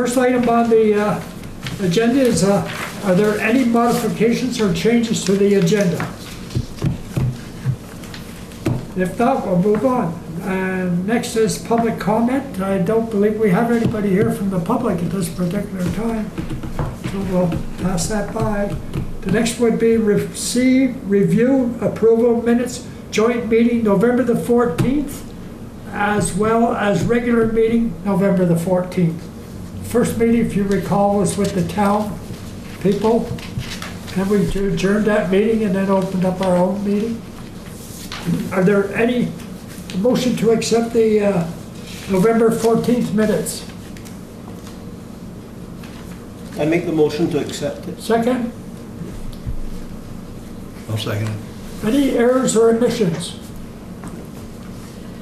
First item on the agenda is, are there any modifications or changes to the agenda? If not, we'll move on. And next is public comment. I don't believe we have anybody here from the public at this particular time, so we'll pass that by. The next would be receive, review, approval minutes, joint meeting November the 14th, as well as regular meeting November the 14th. First meeting, if you recall, was with the town people, and we adjourned that meeting and then opened up our own meeting. Are there any motion to accept the November 14th minutes? I make the motion to accept it. Second? I'll second it. Any errors or omissions?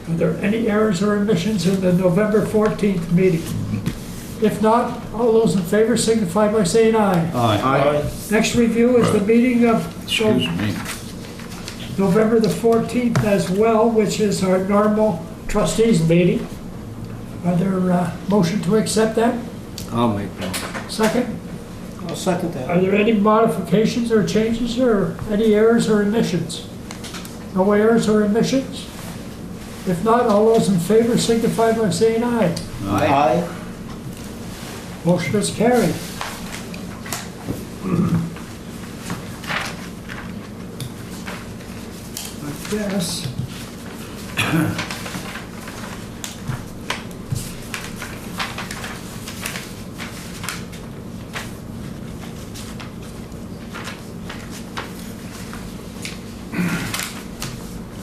Are there any errors or omissions in the November 14th meeting? If not, all those in favor signify by saying aye. Aye. Next review is the meeting of Excuse me. November the 14th as well, which is our normal trustees meeting. Are there motion to accept that? I'll make that. Second? I'll second Are that. there any modifications or changes or any errors or omissions? No errors or omissions? If not, all those in favor signify by saying aye. Aye. Motion is carried. I guess.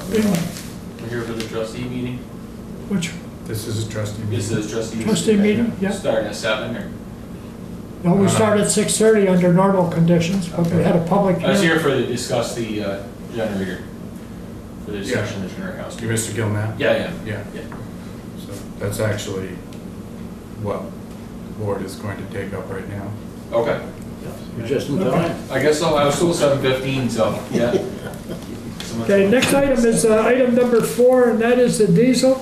We're here for the trustee meeting. Which, This is a trustee meeting. This is trustee. Trustee meeting, yeah. Starting at 7 or? no, we start at 6:30 under normal conditions, but we had a public I was hearing. here for to discuss the generator. For the discussion of the generator house. You Mr. Gilman? Yeah. Yeah. Yeah. So that's actually what the board is going to take up right now. Okay. You're just in Okay. time. I guess so. I was still 7:15, so, yeah. Okay, next item is item number 4, and that is the diesel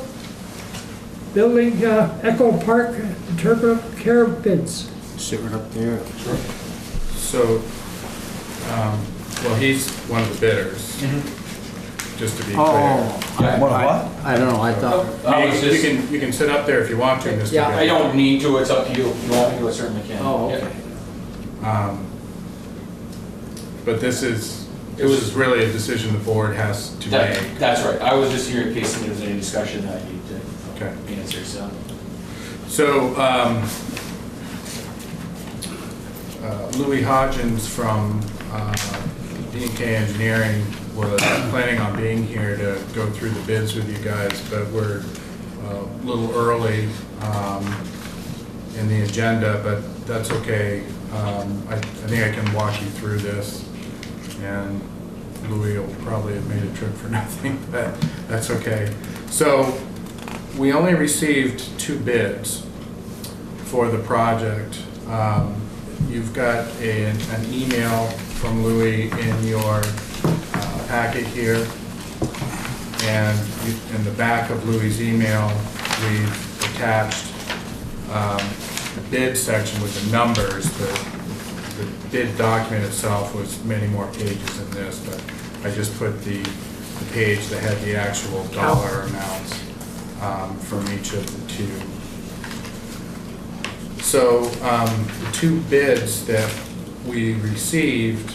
building Echo Park interpretive care bids. Sit right up there. So, well, he's one of the bidders, just to be clear. Yeah. What, what? I don't know, I thought, I was just, You can sit up there if you want to, Mr. yeah, I Gilman. don't need to. It's up to you. If you want me to, I certainly can. oh, Yeah. okay. But this is It was- really a decision the board has to make. That's right. I was just here in case there was any discussion that I need Okay. to answer, so. So, Louis Hodgins from D&K Engineering was planning on being here to go through the bids with you guys, but we're a little early in the agenda, but that's okay. I think I can walk you through this, and Louis will probably have made a trip for nothing, but that's okay. So we only received 2 bids for the project. You've got an email from Louis in your packet here, and in the back of Louis' email, we've attached a bid section with the numbers. The bid document itself was many more pages than this, but I just put the page that had the actual dollar amounts from each of the 2. So the 2 bids that we received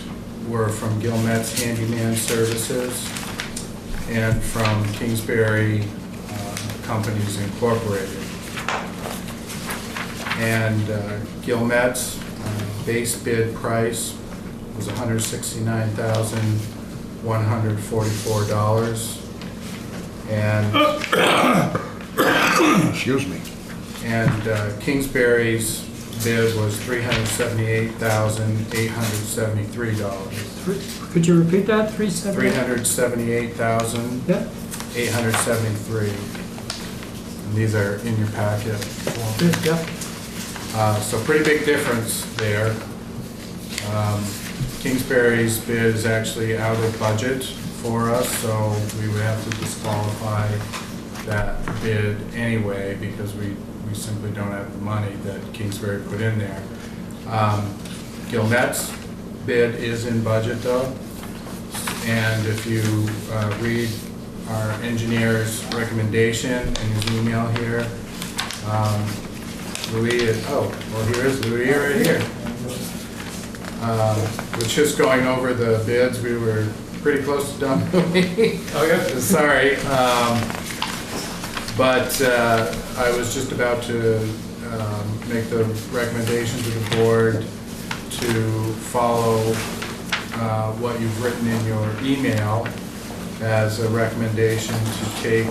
were from Gilmet's Handyman Services and from Kingsbury Companies Incorporated. And Gilmet's base bid price was $169,144. And Excuse me. And Kingsbury's bid was $378,873. Could you repeat that, 370? $378,873. Yeah, And these are in your packet. good, yeah. So pretty big difference there. Kingsbury's bid is actually out of budget for us, so we would have to disqualify that bid anyway, because we simply don't have the money that Kingsbury put in there. Gilmette's bid is in budget though, and if you read our engineer's recommendation in his email here, Louis, here is Louis right here. Was just going over the bids. We were pretty close to done. Oh yeah. Sorry. But I was just about to make the recommendation to the board to follow what you've written in your email as a recommendation to take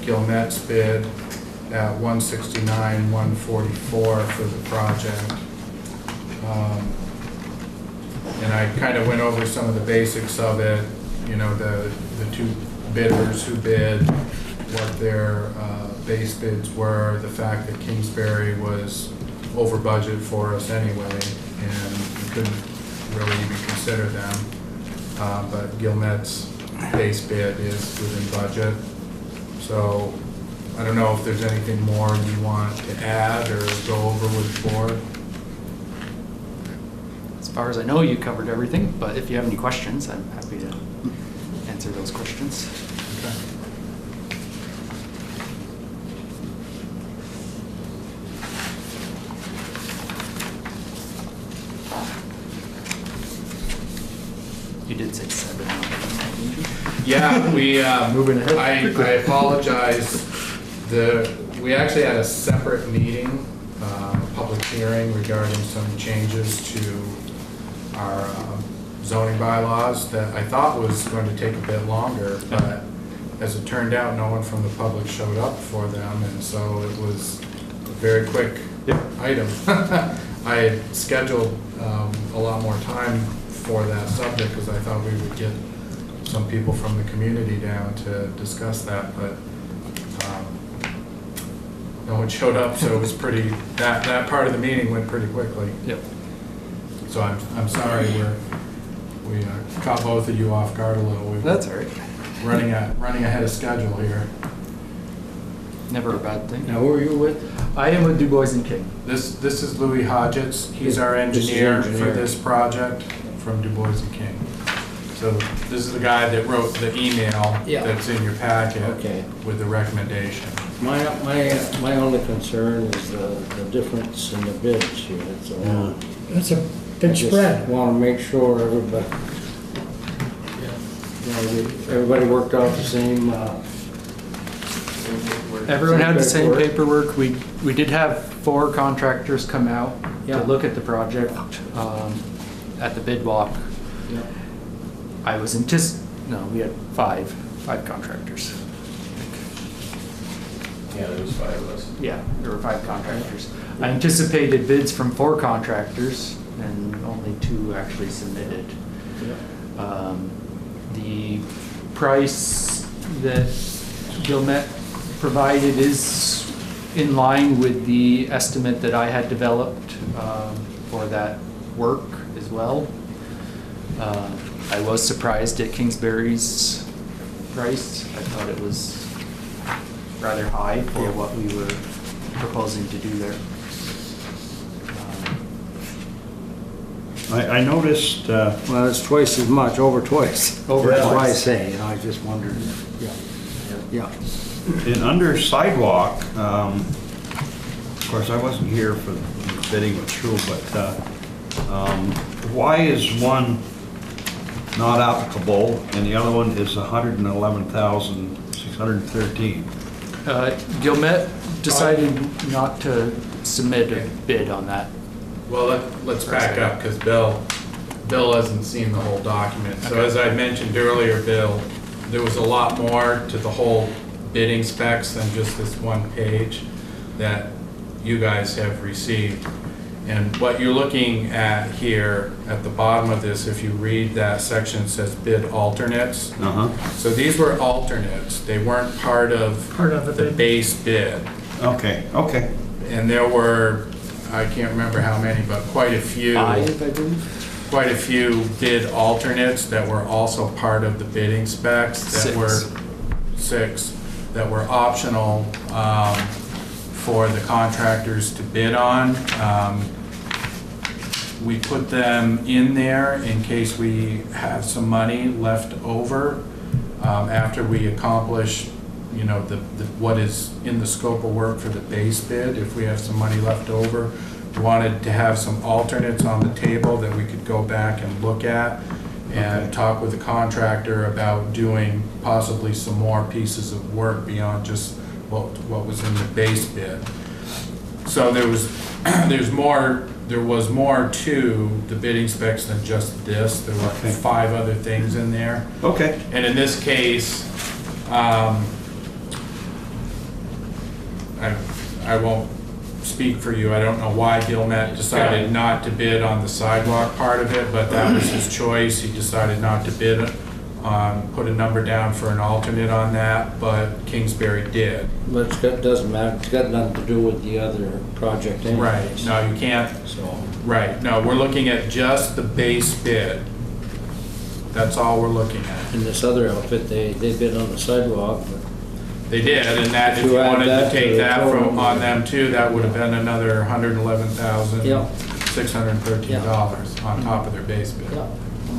Gilmette's bid at $169,144 for the project. And I kind of went over some of the basics of it, you know, the two bidders who bid, what their base bids were, the fact that Kingsbury was over budget for us anyway, and we couldn't really even consider them. But Gilmette's base bid is within budget. So I don't know if there's anything more you want to add or go over with the board. As far as I know, you covered everything, but if you have any questions, I'm happy to answer those questions. Okay. You did say 7. Yeah, we, Moving ahead I apologize. We actually had a separate meeting, public hearing regarding some changes to our zoning bylaws that I thought was going to take a bit longer, but as it turned out, no one from the public showed up for them, and so it was a very quick item. I had scheduled a lot more time for that subject because I thought we would get some people from the community down to discuss that, but no one showed up, so it was pretty, that part of the meeting went pretty quickly. Yep. So I'm sorry we caught both of you off guard a little. We were That's all right. running ahead of schedule here. Never a bad thing. Now, who are you with? I am with Du Bois and King. This is Louis Hodgetts. He's our This is engineer for engineer. this project from Du Bois and King. So this is the guy that wrote the email Yeah. that's in your packet Okay. with the recommendation. My only concern is the difference in the bids here, that's all. That's a big spread. Want to make sure everybody, everybody worked out the same, Everyone had the same paperwork. paperwork. We did have 4 contractors come out Yeah. to look at the project at the bid walk. Yeah. We had 5 contractors. Yeah, there was 5 of us. Yeah, there were 5 contractors. I anticipated bids from 4 contractors, and only 2 actually submitted. The price that Gilmette provided is in line with the estimate that I had developed for that work as well. I was surprised at Kingsbury's price. I thought it was rather high for what we were proposing to do there. I noticed, well, it's twice as much, over twice. Over That's why I twice. say, I just wondered. Yeah. in under sidewalk, of course, I wasn't here for the bidding was true, but why is one not applicable and the other one is 111,613? Gilmette decided not to submit a bid on that. Well, let's back up because Bill hasn't seen the whole document. So Okay. as I mentioned earlier, Bill, there was a lot more to the whole bidding specs than just this one page that you guys have received. And what you're looking at here at the bottom of this, if you read that section, it says bid alternates. So these were alternates. They weren't part of the the bid. base bid. Okay. And there were, I can't remember how many, but quite a few. 5, I believe. Quite a few bid alternates that were also part of the bidding specs that 6. were 6 that were optional for the contractors to bid on. We put them in there in case we have some money left over after we accomplish, you know, what is in the scope of work for the base bid. If we have some money left over, we wanted to have some alternates on the table that we could go back and look at and talk with the contractor about doing possibly some more pieces of work beyond just what was in the base bid. So there was more to the bidding specs than just this. There were 5 other things in there. Okay. And in this case, I won't speak for you. I don't know why Gilmet decided not to bid on the sidewalk part of it, but that was his choice. He decided not to bid on, put a number down for an alternate on that, but Kingsbury did. But doesn't matter, it's got nothing to do with the other project anyways. Right, no, you can't, So, right, no, we're looking at just the base bid. That's all we're looking at. in this other outfit, they bid on the sidewalk, but They did, and that, if you If you add wanted to that to take the that from, total- on them too, that would have been another $111,613 on top of their base bid. yeah.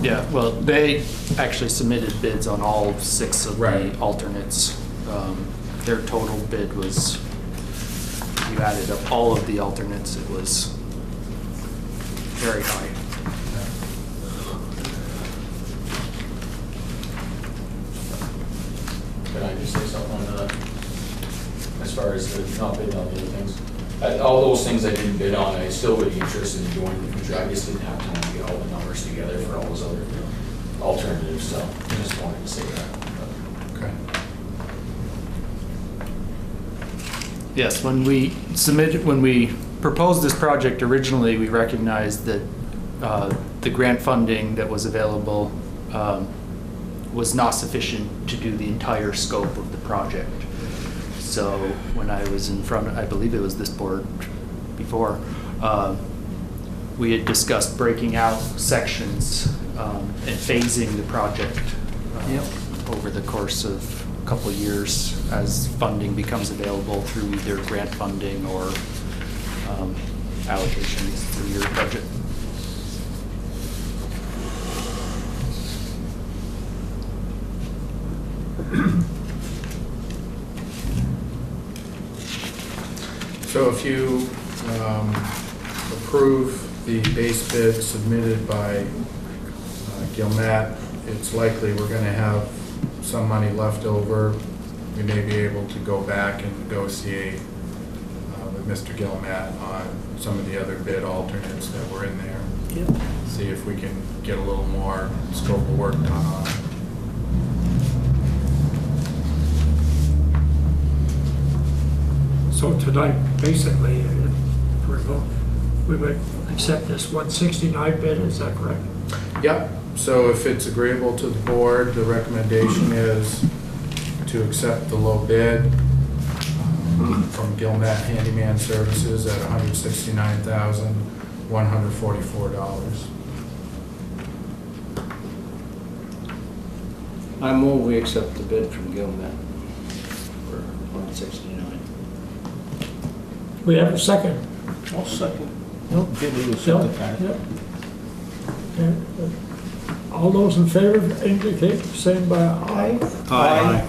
Yeah, well, they actually submitted bids on all 6 of Right. the alternates. Their total bid was, if you added up all of the alternates, it was very high. Can I just say something on that? As far as the not bidding on the other things? All those things I didn't bid on, I still would be interested in doing in the future. I just didn't have time to get all the numbers together for all those other alternatives, so I just wanted to say that. Okay. Yes, when we proposed this project originally, we recognized that the grant funding that was available was not sufficient to do the entire scope of the project. So when I was in front, I believe it was this board before, we had discussed breaking out sections and phasing the project over the course of a couple of years as funding becomes available through either grant funding or allocations through your budget. So if you approve the base bid submitted by Gilmet, it's likely we're going to have some money left over. We may be able to go back and negotiate with Mr. Gilmet on some of the other bid alternates that were in there. See if we can get a little more scope of work done on it. So tonight, basically, we would accept this 169 bid, is that correct? Yep, so if it's agreeable to the board, the recommendation is to accept the low bid from Gilmet Handyman Services at $169,144. I move we accept the bid from Gilmet for 169. We have a second. I'll second. Nope. Give me a Phil? second. Yep. Okay. All those in favor indicate, saying by aye. Aye.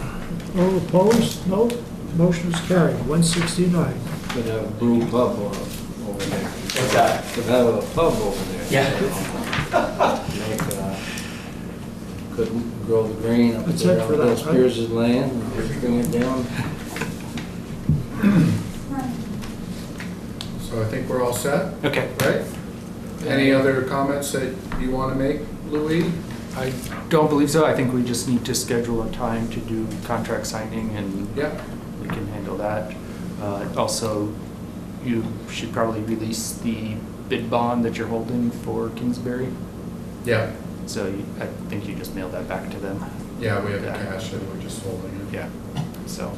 All opposed? No. Motion is carried. 169. Could have a brew pub over there. What's that? Could have a pub over there. Yeah. Make, could grow the grain up That's there it for on that, Bill huh? Spears' land, and bring it down. So I think we're all set, Okay. right? Any other comments that you want to make, Louis? I don't believe so. I think we just need to schedule a time to do contract signing and Yeah, we can handle that. Also, you should probably release the bid bond that you're holding for Kingsbury. yeah, I think you just mail that back to them. yeah, we have the Yeah. cash and we're just holding it. Yeah, so,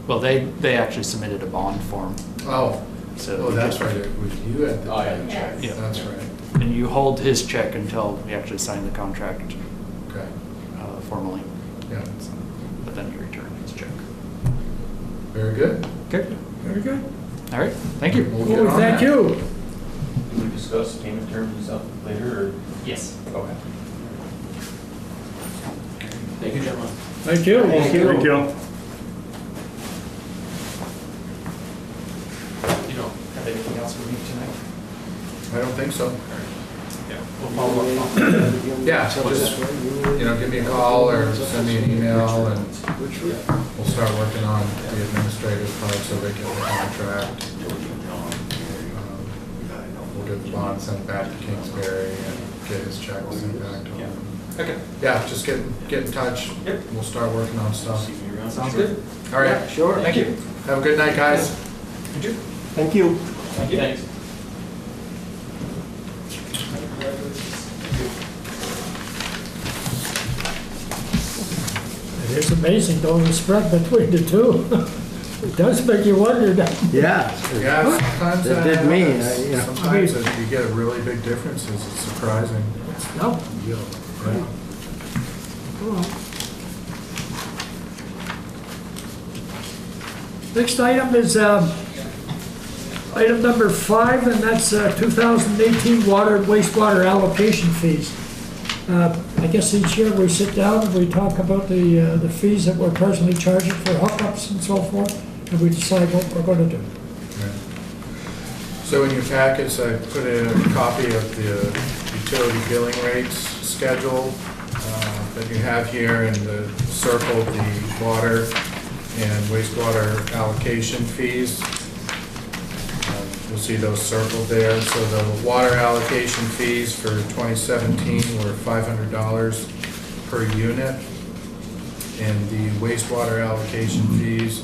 well, they actually submitted a bond form, Oh, so. oh, that's right, it was you at the. Oh, yeah, the check. Yeah. That's right, And you hold his check until we actually sign the contract okay, formally, yeah. but then you return his check. Very good. Okay, Very good. all right, thank you. We'll get Oh, on thank that. you. Can we discuss payment terms and stuff later, or? Yes. Okay. Thank you, gentlemen. Thank you. Thank you. Thank you. You don't have anything else for me tonight? I don't think so. Yeah, we'll follow up. Yeah, just, give me a call or send me an email and we'll start working on the administrative part so they get the contract. We'll get the bond sent back to Kingsbury and get his check sent back to him. Okay, Yeah, just get in touch. Yep. We'll start working on stuff. sounds good. All right. Sure. Thank you. Have a good night, guys. Thank you. Thank you. Thanks. It is amazing though, the spread between the two. It does make you wonder that. Yeah. Yeah, sometimes It that did me, happens. you know. Sometimes you get really big differences. It's surprising. No. Yeah. Next item is item number 5, and that's 2018 water and wastewater allocation fees. I guess each year we sit down and we talk about the fees that we're personally charging for hookups and so forth, and we decide what we're going to do. Right. So in your packets, I put in a copy of the utility billing rates schedule that you have here, and circled the water and wastewater allocation fees. You'll see those circled there. So the water allocation fees for 2017 were $500 per unit, and the wastewater allocation fees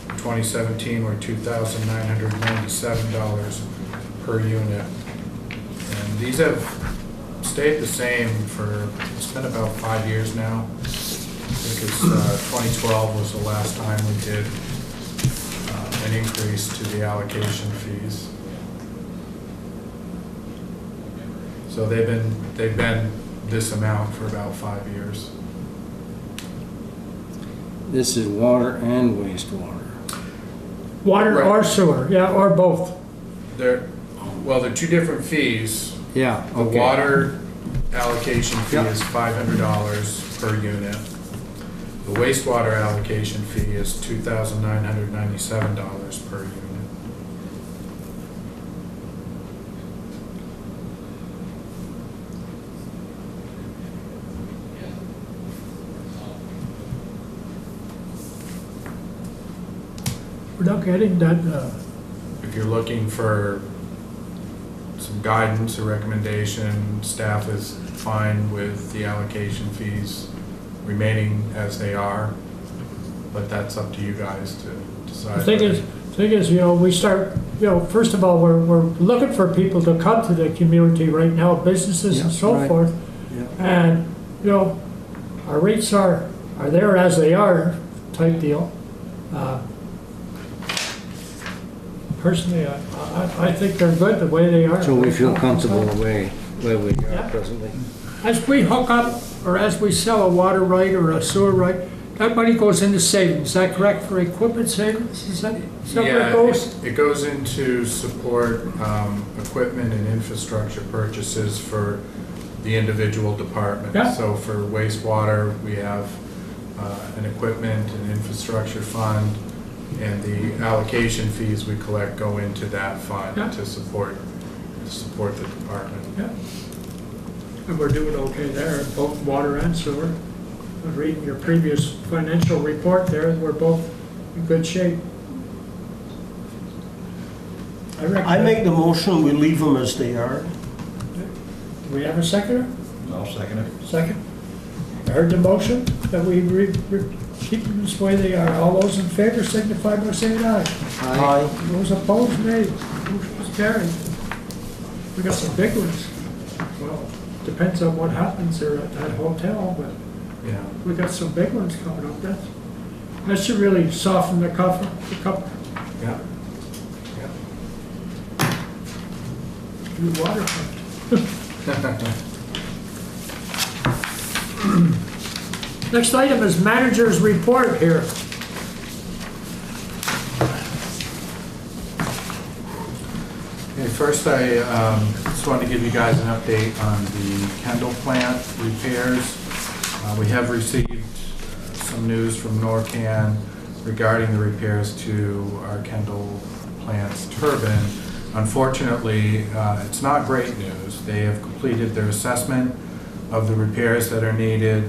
for 2017 were $2,997 per unit. And these have stayed the same for, it's been about 5 years now. I think it's 2012 was the last time we did an increase to the allocation fees. So they've been this amount for about 5 years. This is water and wastewater. Water Right. or sewer, yeah, or both. They're two different fees. Yeah, The okay. water allocation fee Yeah. is $500 per unit. The wastewater allocation fee is $2,997 per unit. We're not getting that, If you're looking for some guidance or recommendation, staff is fine with the allocation fees remaining as they are, but that's up to you guys to decide. the thing is, we start, first of all, we're looking for people to come to the community right now, businesses and Yeah, so right. forth. Yeah. And, our rates are there as they are type deal. Personally, I think they're good the way they are. So we feel comfortable the way we Yeah. are presently. As we hook up, or as we sell a water right or a sewer right, that money goes into savings, is that correct, for equipment savings? Is that where it goes? It goes into support equipment and infrastructure purchases for the individual departments. Yeah. So for wastewater, we have an equipment and infrastructure fund, and the allocation fees we collect go into that fund Yeah. to support the department. Yeah. And we're doing okay there, both water and sewer. I was reading your previous financial report there, and we're both in good shape. I make the motion, we leave them as they are. Do we have a seconder? I'll second it. Second? I heard the motion that we keep them this way they are. All those in favor signify by saying aye. Aye. Those opposed, nay. Motion is carried. We got some big ones. Well, depends on what happens there at that hotel, but Yeah. we got some big ones coming up. That should really soften the cup. Yeah. New waterfront. Next item is manager's report here. First, I just wanted to give you guys an update on the Kendall plant repairs. We have received some news from NORCAN regarding the repairs to our Kendall plant's turbine. Unfortunately, it's not great news. They have completed their assessment of the repairs that are needed.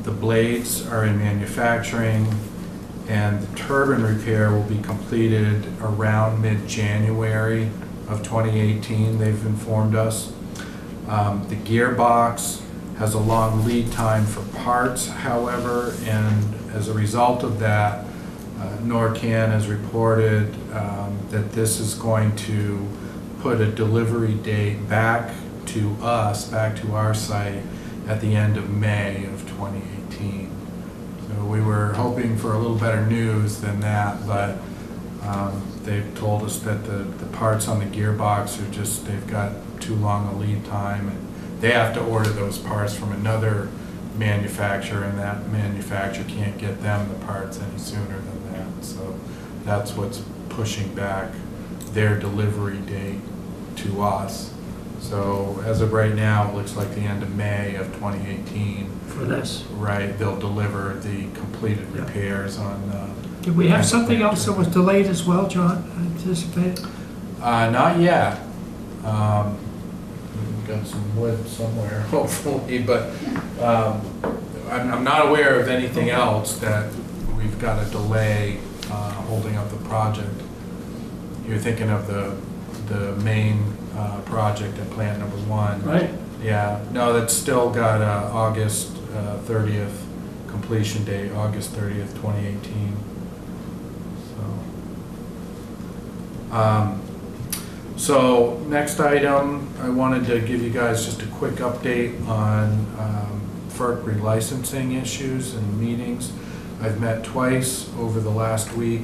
The blades are in manufacturing, and the turbine repair will be completed around mid-January of 2018, they've informed us. The gearbox has a long lead time for parts, however, and as a result of that, NORCAN has reported that this is going to put a delivery date back to us, back to our site, at the end of May of 2018. So we were hoping for a little better news than that, but they've told us that the parts on the gearbox are just, they've got too long a lead time, and they have to order those parts from another manufacturer, and that manufacturer can't get them the parts any sooner than that. So that's what's pushing back their delivery date to us. So as of right now, it looks like the end of May of 2018. For this. Right, they'll deliver the completed repairs on. Did we have something else that was delayed as well, John, anticipated? Not yet. We've got some wood somewhere, hopefully, but I'm not aware of anything else that we've got a delay holding up the project. You're thinking of the main project at plant number 1. Right. Yeah, no, that's still got August 30th completion date, August 30th, 2018. So next item, I wanted to give you guys just a quick update on FERC relicensing issues and meetings. I've met twice over the last week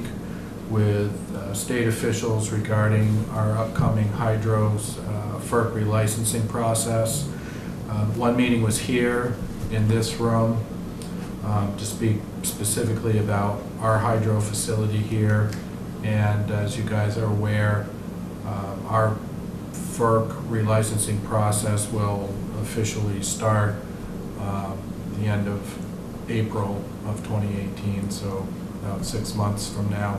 with state officials regarding our upcoming hydros FERC relicensing process. One meeting was here in this room to speak specifically about our hydro facility here. And as you guys are aware, our FERC relicensing process will officially start the end of April of 2018, so about 6 months from now.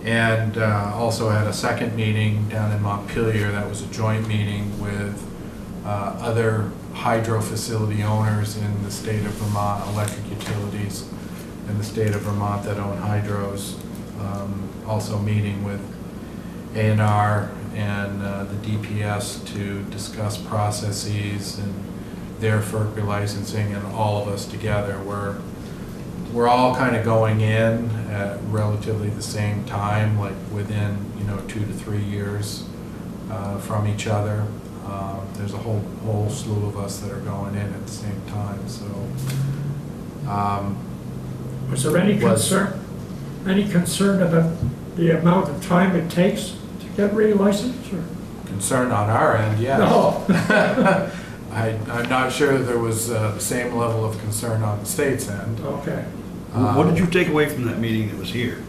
And also had a second meeting down in Montpelier that was a joint meeting with other hydro facility owners in the state of Vermont, electric utilities in the state of Vermont that own hydros. Also meeting with A&R and the DPS to discuss processes and their FERC relicensing, and all of us together. We're all kind of going in at relatively the same time, like within 2 to 3 years from each other. There's a whole slew of us that are going in at the same time. So, Was there any concern? Any concern about the amount of time it takes to get relicensed? Or? Concern on our end, yes. No. I'm not sure there was the same level of concern on the state's end. Okay. What did you take away from that meeting that was here?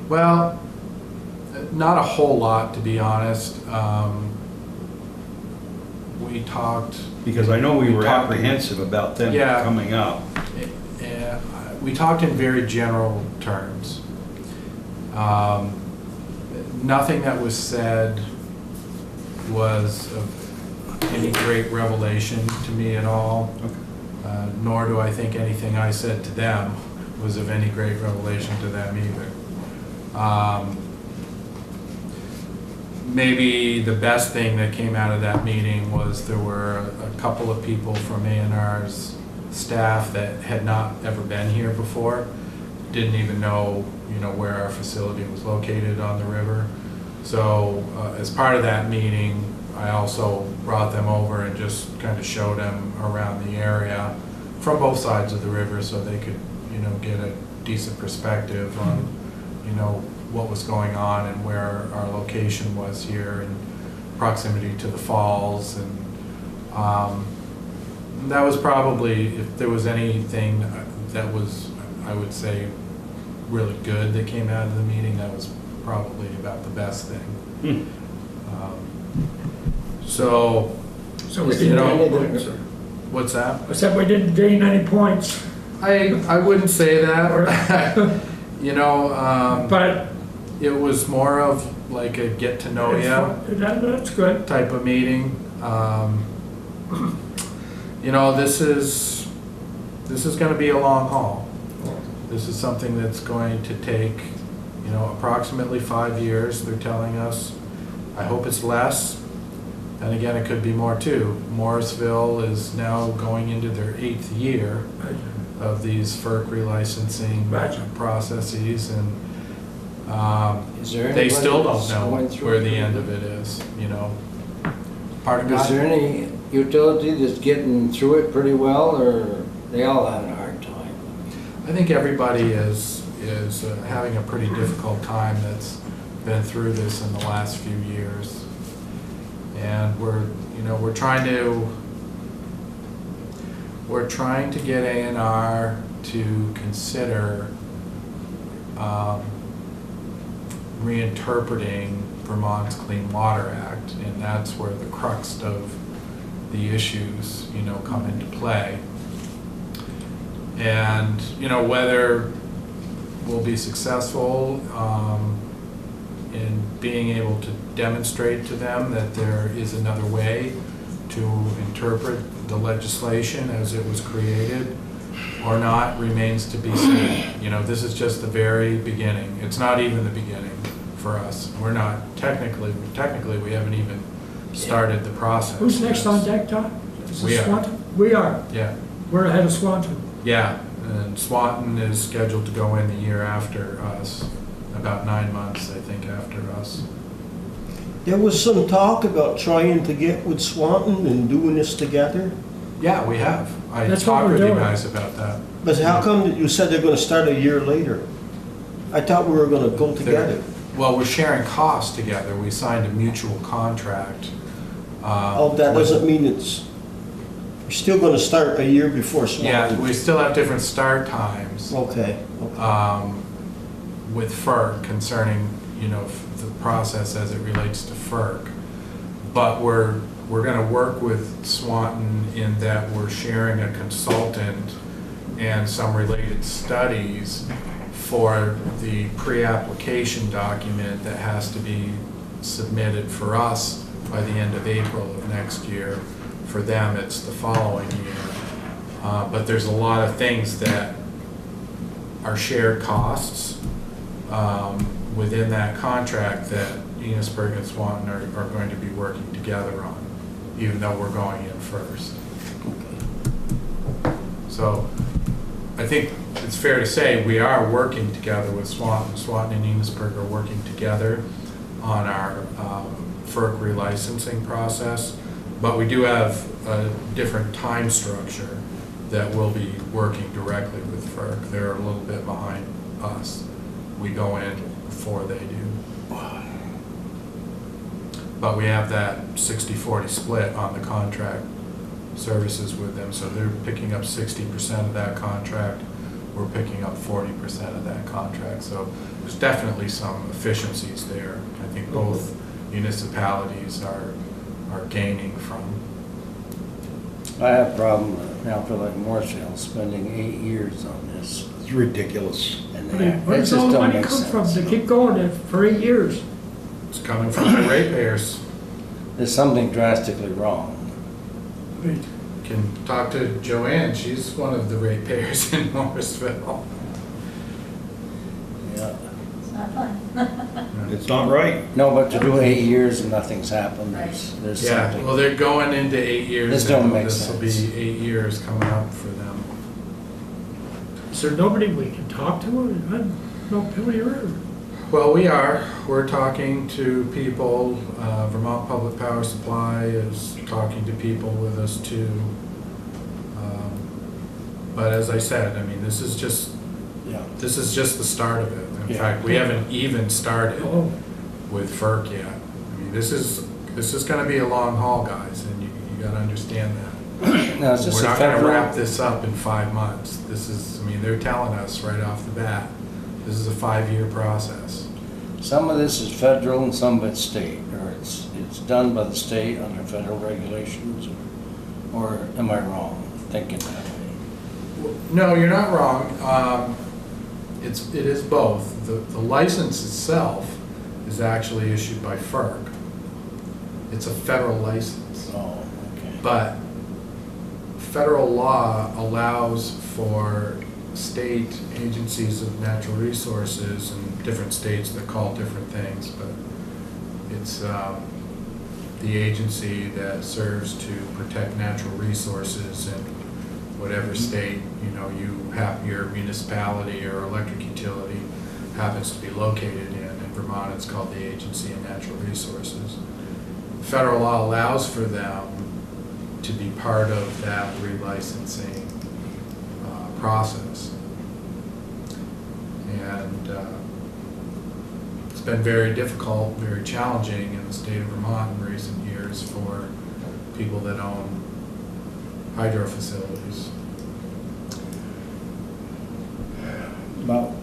Well, not a whole lot, to be honest. We talked... Because I know we were apprehensive about them coming up. We talked in very general terms. Nothing that was said was of any great revelation to me at all. Okay. Nor do I think anything I said to them was of any great revelation to them either. Maybe the best thing that came out of that meeting was there were a couple of people from A&R's staff that had not ever been here before, didn't even know, where our facility was located on the river. So as part of that meeting, I also brought them over and just kind of showed them around the area from both sides of the river, so they could, get a decent perspective on, what was going on and where our location was here, and proximity to the falls. And That was probably, if there was anything that was, I would say, really good that came out of the meeting, that was probably about the best thing. So, So we you didn't know, gain any points. what's that? I said we didn't gain any points, I wouldn't say that. You know, but. it was more of like a get to know ya That's good. type of meeting. You know, this is going to be a long haul. This is something that's going to take, you know, approximately 5 years, they're telling us. I hope it's less. And again, it could be more too. Morrisville is now going into their 8th year of these FERC relicensing processes, and Is there they anybody still don't that's know going through where the it? end of it is, you know. Pardon, Is there God? any utility that's getting through it pretty well, or they all had a hard time? I think everybody is having a pretty difficult time that's been through this in the last few years. And we're trying to get A&R to consider reinterpreting Vermont's Clean Water Act, and that's where the crux of the issues, you know, come into play. And, you know, whether we'll be successful in being able to demonstrate to them that there is another way to interpret the legislation as it was created or not remains to be seen. You know, this is just the very beginning. It's not even the beginning for us. We're not, technically we haven't even started the process. Who's next on deck, John? Is it We are. Swanton? We are. Yeah. We're ahead of Swanton. Yeah, and Swanton is scheduled to go in the year after us, about 9 months, I think, after us. There was some talk about trying to get with Swanton and doing this together. Yeah, we have. I That's what talked we're with you doing. guys about that. But how come that you said they're gonna start a year later? I thought we were gonna go together. Well, we're sharing costs together. We signed a mutual contract. Oh, that doesn't mean it's, you're still gonna start a year before Yeah, Swanton? we still have different start times Okay. with FERC concerning, you know, the process as it relates to FERC. But we're going to work with Swanton in that we're sharing a consultant and some related studies for the pre-application document that has to be submitted for us by the end of April of next year. For them, it's the following year. But there's a lot of things that are shared costs within that contract that Enosburg and Swanton are going to be working together on, even though we're going in first. So I think it's fair to say we are working together with Swanton. Swanton and Enosburg are working together on our FERC relicensing process, but we do have a different time structure that we'll be working directly with FERC. They're a little bit behind us. We go in before they do. But we have that 60-40 split on the contract services with them, so they're picking up 60% of that contract. We're picking up 40% of that contract. So there's definitely some efficiencies there. I think both municipalities are gaining from. I have a problem now for like Morrisville spending 8 years on this. It's ridiculous. And Where it does just all the don't money make come from sense. to keep going it for 8 years? It's coming from the ratepayers. There's something drastically wrong. Can talk to Joanne, she's one of the ratepayers in Morrisville. Yeah. It's not fun. It's not right. No, but to do 8 years and nothing's happened, there's Yeah, something. well, they're going into 8 years. This don't now. make This will sense. be 8 years coming up for them. Is there nobody we can talk to? Nobody around. Well, we're talking to people, Vermont Public Power Supply is talking to people with us too. But as I said, I mean, this is just the start of it. In Yeah. fact, we haven't even started Oh, with FERC yet. I mean, this is gonna be a long haul, guys, and you gotta understand that. Now, is this We're a not gonna federal? wrap this up in 5 months. This is, I mean, they're telling us right off the bat, this is a 5-year process. Some of this is federal and some of it's state, or it's done by the state under federal regulations, or am I wrong thinking that way? No, you're not wrong. It is both. The license itself is actually issued by FERC. It's a federal license. Oh, okay. But federal law allows for state agencies of natural resources and different states that call different things, but it's the agency that serves to protect natural resources in whatever state, you know, you have your municipality or electric utility happens to be located in. In Vermont, it's called the Agency of Natural Resources. Federal law allows for them to be part of that relicensing process. And it's been very difficult, very challenging in the state of Vermont in recent years for people that own hydro facilities. About,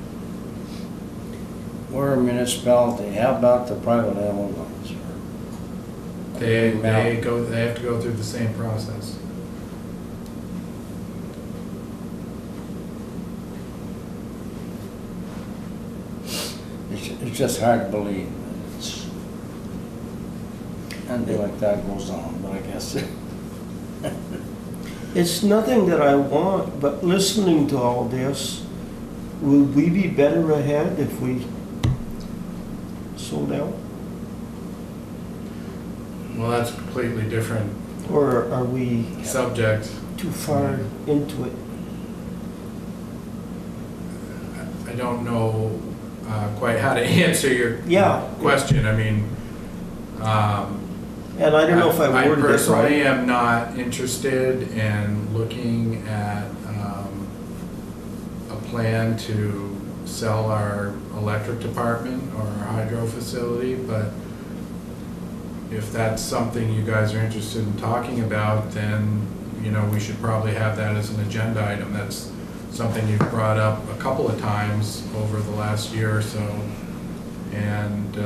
we're a municipality, how about the private owned ones? They have to go through the same process. It's just hard to believe that it's, anything like that goes on, but I guess. It's nothing that I want, but listening to all this, will we be better ahead if we sold out? Well, that's a completely different Or are we subject. too far into it? I don't know quite how to answer your Yeah. question. I mean, And I don't know if I worded it personally right. am not interested in looking at a plan to sell our electric department or our hydro facility, but if that's something you guys are interested in talking about, then, you know, we should probably have that as an agenda item. That's something you've brought up a couple of times over the last year or so. And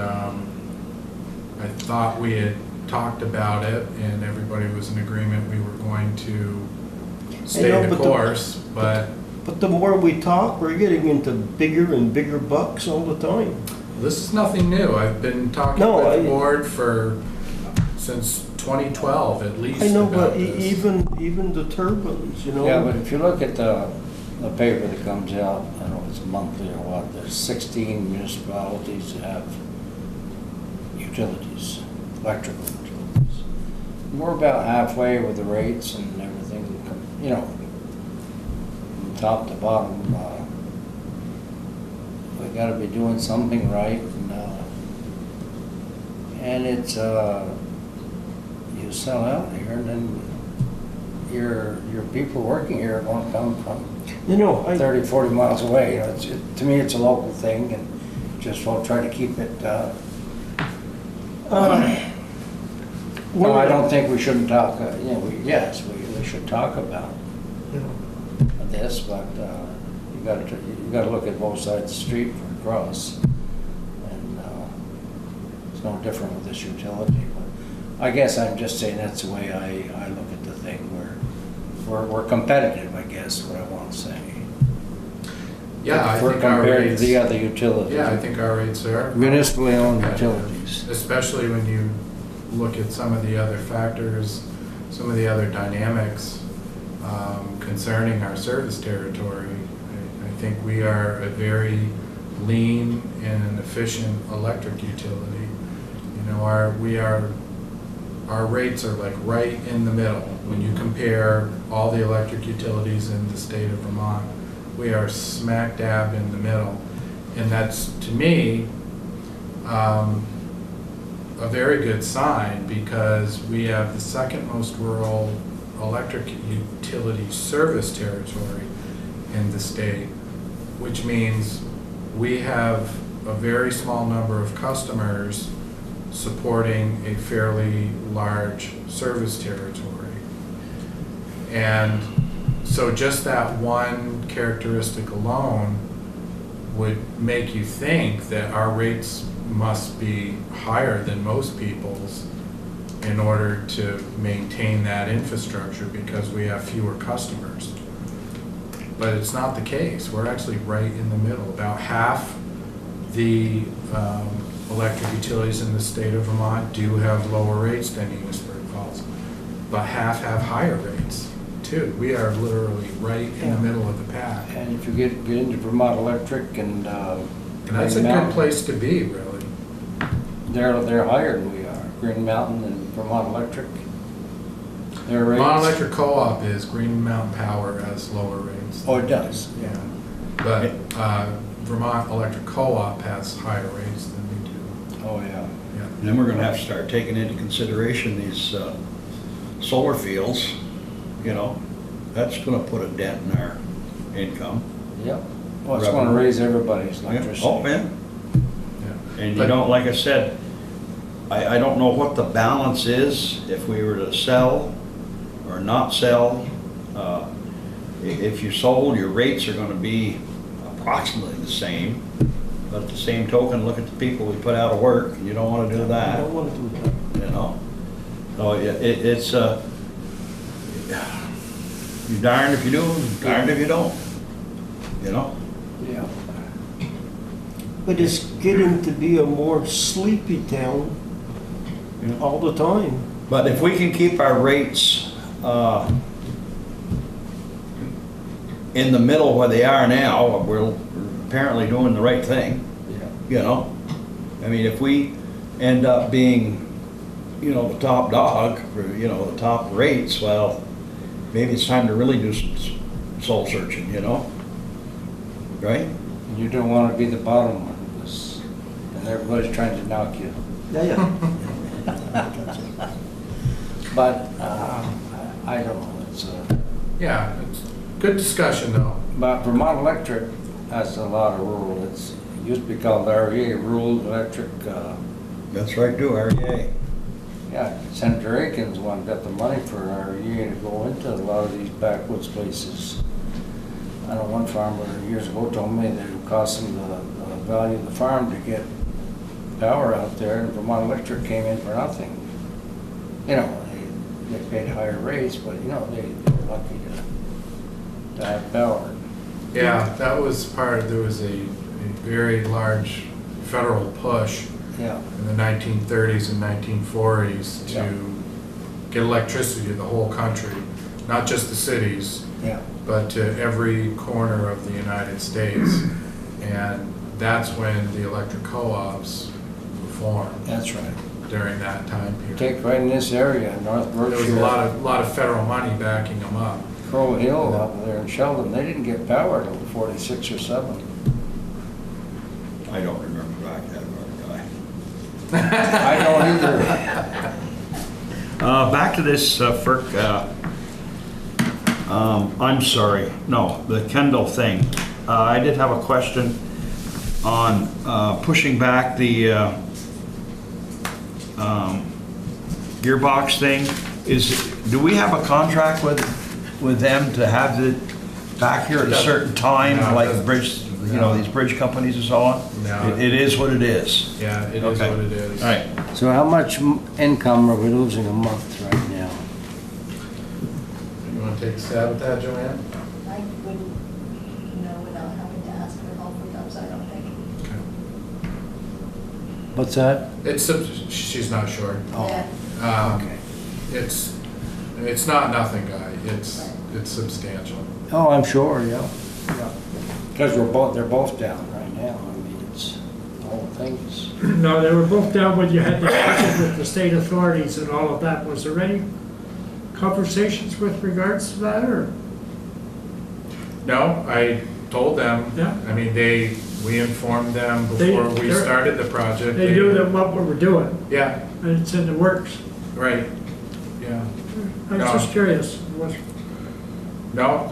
I thought we had talked about it and everybody was in agreement we were going to stay know, the but course, but But the more we talk, we're getting into bigger and bigger bucks all the time. this is nothing new. I've been talking No, with the board since 2012 at least I know, about but this. even the turbines, you know? Yeah, but if you look at the paper that comes out, I don't know if it's monthly or what, there's 16 municipalities that have utilities, electrical utilities. We're about halfway with the rates and everything, you know, from top to bottom. We gotta be doing something right, and it's, you sell out here, and then your people working here are gonna come from You know, 30, 40 miles away. You know, to me, it's a local thing, and just we'll try to keep it. No, I don't think we shouldn't talk. You know, yes, we should talk about this, but you got to look at both sides of the street for across, and it's no different with this utility. But I guess I'm just saying that's the way I look at the thing. We're competitive, I guess, what I want to say. Yeah, I We're think our compared to rates, the other utilities. yeah, I think our rates are. Municipally owned competitive, utilities. Especially when you look at some of the other factors, some of the other dynamics concerning our service territory. I think we are a very lean and efficient electric utility. You know, our rates are like right in the middle. When you compare all the electric utilities in the state of Vermont, we are smack dab in the middle. And that's, to me, a very good sign, because we have the second most rural electric utility service territory in the state, which means we have a very small number of customers supporting a fairly large service territory. And so just that one characteristic alone would make you think that our rates must be higher than most people's in order to maintain that infrastructure because we have fewer customers. But it's not the case. We're actually right in the middle. About half the electric utilities in the state of Vermont do have lower rates than Enosburg Falls, but half have higher rates too. We are literally right in the middle of the pack. And if you get into Vermont Electric and That's a Green good Mountain, place to be, really. they're higher than we are. Green Mountain and Vermont Electric, their rates. Vermont Electric Co-op is, Green Mountain Power has lower rates. Oh, it does, yeah. But Vermont Electric Co-op has higher rates than we do. Oh, yeah. Yeah. And then we're gonna have to start taking into consideration these solar fields, you know, that's gonna put a dent in our income. Yep. Well, it's gonna raise everybody's electricity. Oh, man. Yeah. And you But- don't, like I said, I don't know what the balance is if we were to sell or not sell. If you sold, your rates are gonna be approximately the same. But at the same token, look at the people we put out of work, and you don't wanna do I that, don't wanna do that. you know? So it's you darned if you do, darned if you don't, you know? Yeah. But it's getting to be a more sleepy town all the time. But if we can keep our rates in the middle where they are now, we're apparently doing the right thing, Yeah. you know? I mean, if we end up being, you know, the top dog, or, you know, the top rates, well, maybe it's time to really do some soul searching, you know? Right? You don't wanna be the bottom one, this, and everybody's trying to knock you. Yeah. But, I don't know, it's Yeah, it's good discussion though. but Vermont Electric has a lot of rural, it used to be called REA, Rural Electric, That's right, do REA. yeah, Senator Aiken's one got the money for REA to go into a lot of these backwoods places. I know one farmer years ago told me that it would cost him the value of the farm to get power out there, and Vermont Electric came in for nothing. You know, they paid higher rates, but you know, they're lucky to have power. Yeah, that was there was a very large federal push Yeah, in the 1930s and 1940s to Yeah. get electricity to the whole country, not just the cities, yeah. but to every corner of the United States. And that's when the electric co-ops were formed That's right. during that time period. Take right in this area, North There was Berkshire. a lot of federal money backing them up. Crow Hill out there in Sheldon, they didn't get power till 46 or 7. I don't remember back that guy. I don't either. Back to this, FERC, I'm sorry, no, the Kendall thing. I did have a question on pushing back the gearbox thing. Do we have a contract with them to have it back here at a certain time, No, it like doesn't. bridge, you know, No. these bridge companies and so on? No. It is what it is. Yeah, it is Okay. what it is. All right. So how much income are we losing a month right now? You want to take a stab at that, Joanne? I wouldn't know without having to ask for help with those, I don't think. What's that? She's not sure. Yeah. Okay. It's not nothing, Guy. It's substantial. Oh, I'm sure, yeah. Because they're both down right now. I mean, it's, the whole thing is, No, they were both down when you had discussions with the state authorities and all of that. Was there any conversations with regards to that, or? No, I told them. Yeah. I mean, we informed them They- before we they're- started the project. They knew that what we were doing, Yeah, and it's in the works. right. Yeah. I was No. just curious. No,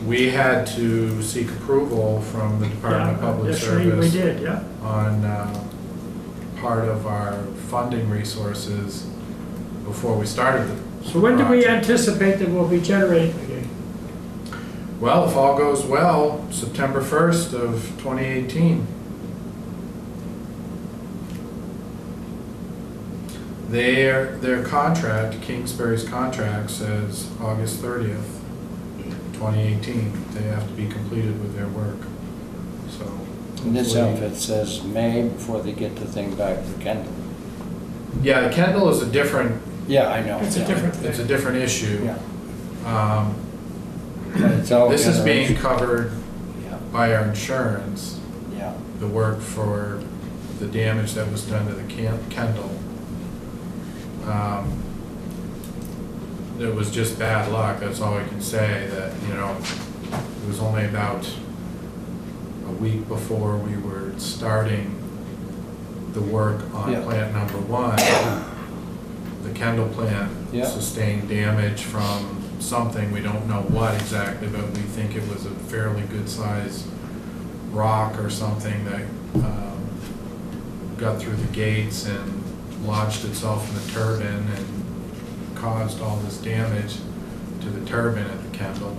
we had to seek approval from the Department of Public Yes, Service. we did, yeah. On part of our funding resources before we started the So when do we project. anticipate that we'll be generating again? Well, if all goes well, September 1st of 2018. Their contract, Kingsbury's contract says August 30th, 2018. They have to be completed with their work, so. And this hopefully- outfit says May before they get the thing back to Kendall. Yeah, the Kendall is a different, Yeah, I know. It's a yeah. different it's a thing. different issue. Yeah. Um, But it's all This is being generation. covered Yeah, by our insurance, yeah. the work for the damage that was done to the Kendall. It was just bad luck, that's all I can say, that, you know, it was only about a week before we were starting the work on Yeah. plant number 1. The Kendall plant Yeah. sustained damage from something, we don't know what exactly, but we think it was a fairly good sized rock or something that got through the gates and lodged itself in the turbine and caused all this damage to the turbine at the Kendall.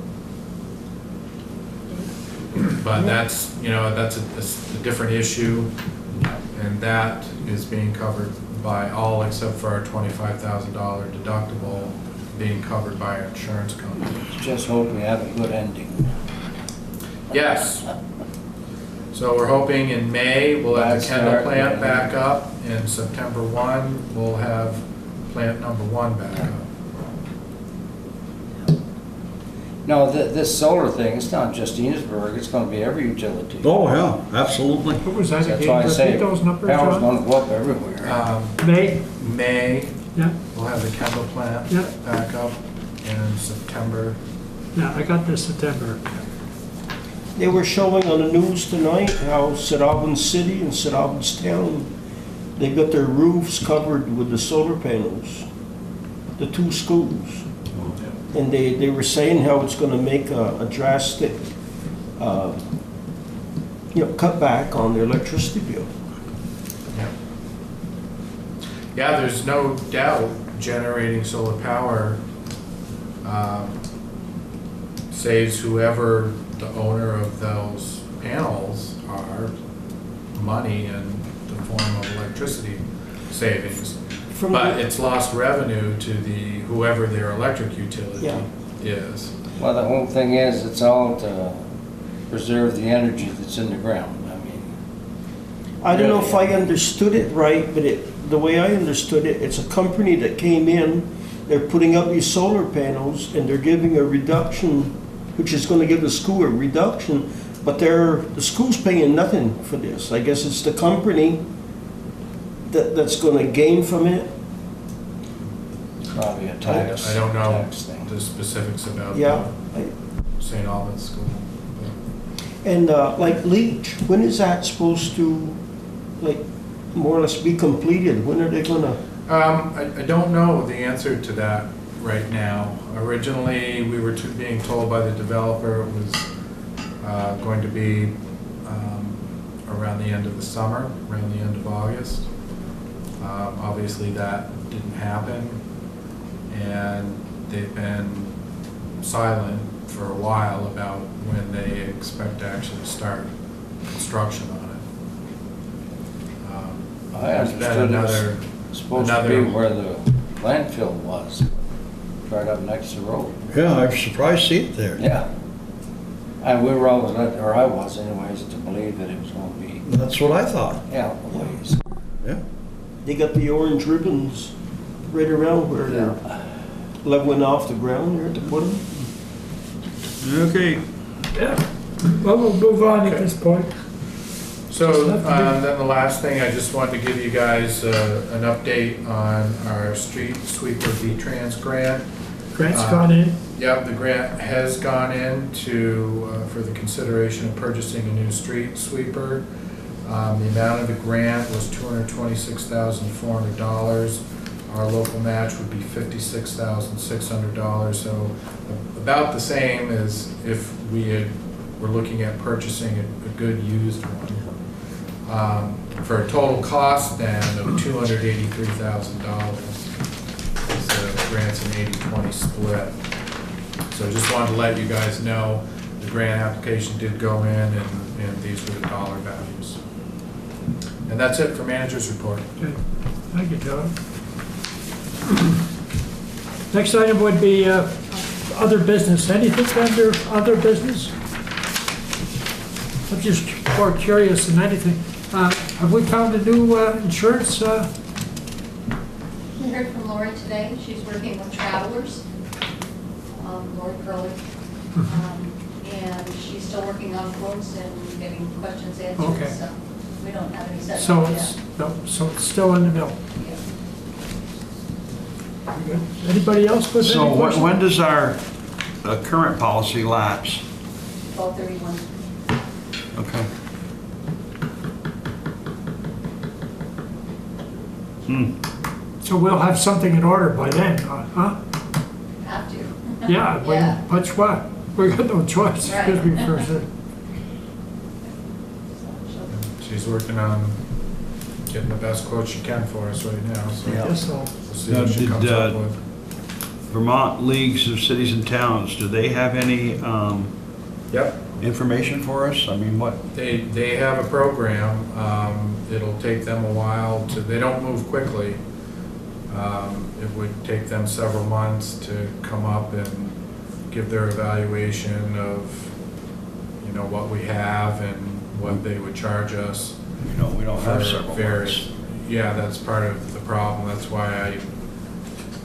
But that's, you know, that's a different issue, and that is being covered by all except for our $25,000 deductible being covered by our insurance company. Just hope we have a good ending. Yes. So we're hoping in May, we'll have the That's Kendall correct. plant back up. In September 1, we'll have plant number 1 back up. No, this solar thing, it's not just Enosburg, it's gonna be every utility. Oh, yeah, absolutely. What was that That's again? why I say, Repeat those numbers, power's John? gonna go up everywhere. May? May, Yeah, we'll have the Kendall plant Yeah. back up. In September, yeah, I got this September. They were showing on the news tonight how St. Albans City and St. Albans Town, they got their roofs covered with the solar panels, the 2 schools. And they were saying how it's gonna make a drastic, cut back on their electricity bill. yeah, there's no doubt generating solar power saves whoever the owner of those panels are money in the form of electricity savings. From But the- it's lost revenue to whoever their electric utility Yeah. is. Well, the whole thing is, it's all to preserve the energy that's in the ground, I mean. I don't know if I understood it right, but the way I understood it, it's a company that came in, they're putting up these solar panels, and they're giving a reduction, which is gonna give the school a reduction, but the school's paying nothing for this. I guess it's the company that's gonna gain from it. Probably a tax. I don't know tax thing. the specifics about Yeah. the St. Albans School. And like Leach, when is that supposed to, like, more or less be completed? When are they gonna? I don't know the answer to that right now. Originally, we were being told by the developer it was going to be around the end of the summer, around the end of August. Obviously, that didn't happen, and they've been silent for a while about when they expect to actually start construction on it. I There's been understood another. it was supposed to be another- where the landfill was, right up next to the road. Yeah, I was surprised to see it there. Yeah. And we were always, or I was anyways, to believe that it was gonna be, That's what I thought. yeah, a ways. Yeah. They got the orange ribbons right around where they're leveling off the ground there to put them. Okay. Yeah. Well, we'll move on at this point. So Just have to do- then the last thing, I just wanted to give you guys an update on our street sweeper V-Trans grant. Grant's gone in. Yep, the grant has gone in for the consideration of purchasing a new street sweeper. The amount of the grant was $226,400. Our local match would be $56,600, so about the same as if were looking at purchasing a good used one. For a total cost then of $283,000. grant's an 80-20 split. So just wanted to let you guys know, the grant application did go in, and these were the dollar values. And that's it for manager's report. Okay. Thank you, John. Next item would be other business. Anything under other business? I'm just more curious than anything. Have we found a new insurance? We heard from Lori today. She's working with Travelers, Lori Curley. And she's still working on quotes and getting questions answered. Okay. So we don't have any set So up it's, yet. no, so it's still in the mill. Yeah. Anybody else with any So questions? when does our current policy lapse? 12/31. Okay. So we'll have something in order by then, huh? Have to. Yeah, Yeah. but what? We got no choice, excuse me for a second. She's working on getting the best quote she can for us right now, so Yeah. Yes, so, we'll see what she Did, comes up with. Vermont Leagues of Cities and Towns, do they have any Yep. information for us? I mean, what? They have a program. It'll take them a while to, they don't move quickly. It would take them several months to come up and give their evaluation of, you know, what we have and what they would charge us. We don't have for several various- months. Yeah, that's part of the problem. That's why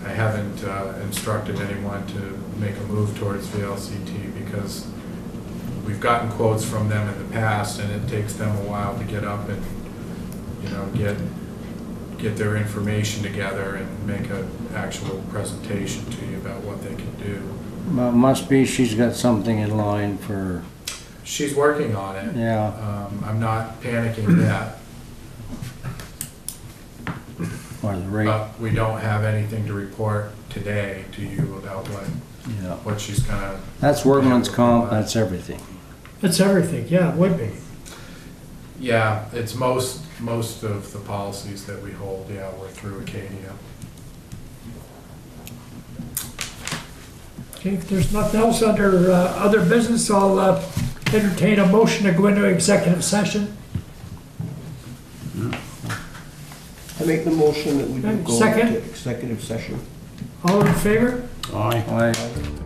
I haven't instructed anyone to make a move towards VLCT, because we've gotten quotes from them in the past, and it takes them a while to get up and, you know, get their information together and make an actual presentation to you about what they can do. Well, must be she's got something in line for, She's working on it. yeah. I'm not panicking yet, Or the rate, but we don't have anything to report today to you about yeah. what she's gonna. That's workman's comp, that's everything. it's everything, yeah, it would be. Yeah, it's most of the policies that we hold, yeah, we're through Acadia. Okay, if there's nothing else under other business, I'll entertain a motion to go into executive session. I make the motion that we do go Second. into executive session. All in favor? Aye. Aye.